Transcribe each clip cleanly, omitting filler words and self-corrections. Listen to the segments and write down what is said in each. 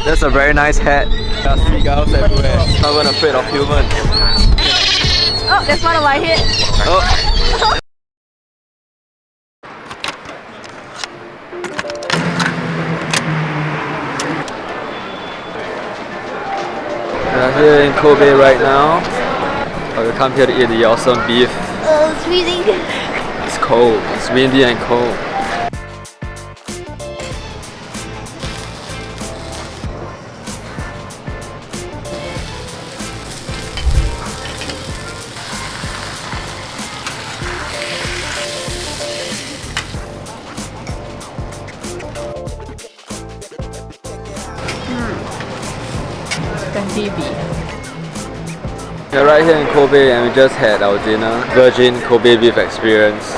That's a very nice hat. There are seagulls everywhere. Not even afraid of humans. Oh, that's one of my hit. Oh. We are here in Kobe right now. We come here to eat the awesome beef. Oh, it's freezing. It's cold. It's windy and cold. We're right here in Kobe and we just had our dinner, virgin Kobe beef experience,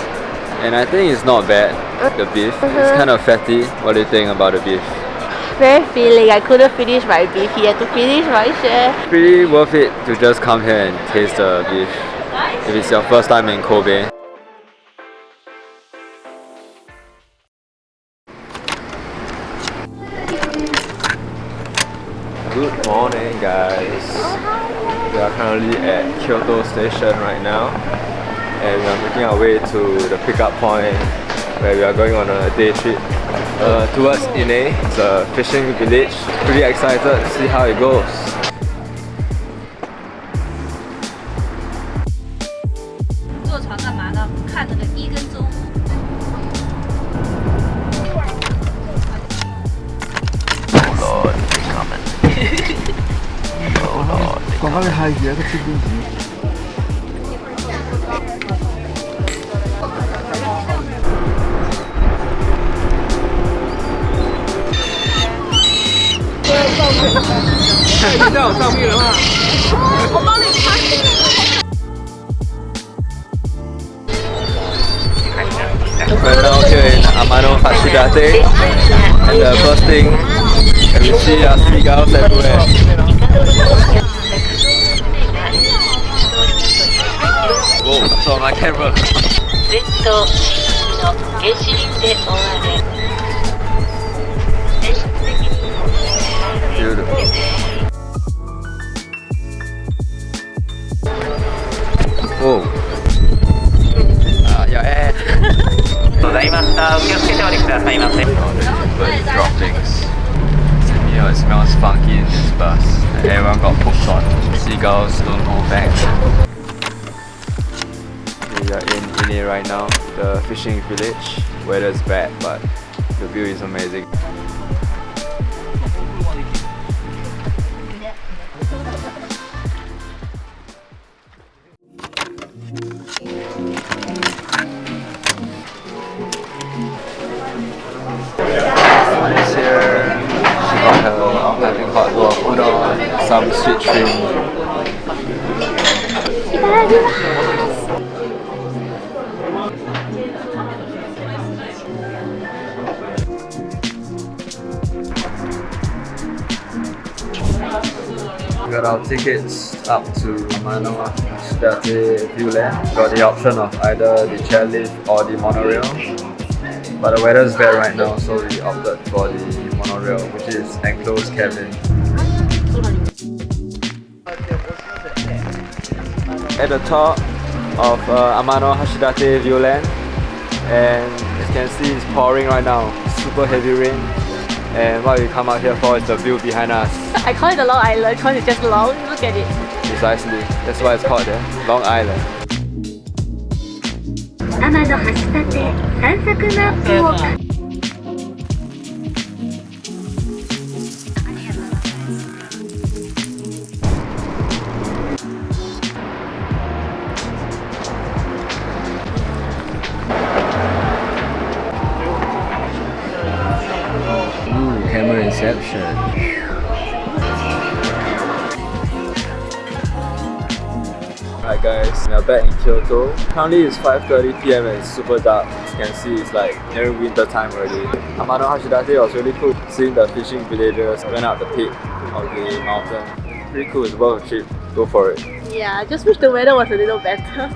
and I think it's not bad, the beef. It's kind of fatty. What do you think about the beef? Very filling. I couldn't finish my beef. He had to finish my share. Pretty worth it to just come here and taste the beef if it's your first time in Kobe. Good morning guys. We are currently at Kyoto station right now and we are making our way to the pickup point where we are going on a day trip towards Ine. It's a fishing village. Pretty excited to see how it goes. 坐船干嘛呢？看那个一跟周。 Còn có hai dĩa cái chicken. We're now here in Amanohashidate, and the first thing that we see are seagulls everywhere. Whoa, that's on my camera. Beautiful. Whoa. Yeah. Bird droppings. You know, it smells funky in this bus. And everyone got pooped on. Seagulls don't hold back. We are in Ine right now, the fishing village. Weather is bad, but the view is amazing. It's here. She got her having hot water udon, some sweet shrimp. We got our tickets up to Amanohashidate viewland. Got the option of either the chairlift or the monorail. But the weather is bad right now, so we opted for the monorail, which is enclosed cabin. At the top of Amanohashidate viewland, and as you can see, it's pouring right now. Super heavy rain. And what we come out here for is the view behind us. I call it the Long Island because it's just long. Look at it. Precisely. That's why it's called there. Long Island. 天橋立散策マップを Camera inception. Alright guys, we are back in Kyoto. Currently it's 5:30 PM and it's super dark. As you can see, it's like nearing winter time already. Amanohashidate was really cool. Seeing the fishing villagers went up the peak of the mountain. Pretty cool, it's worth a trip. Go for it. Yeah, I just wish the weather was a little better.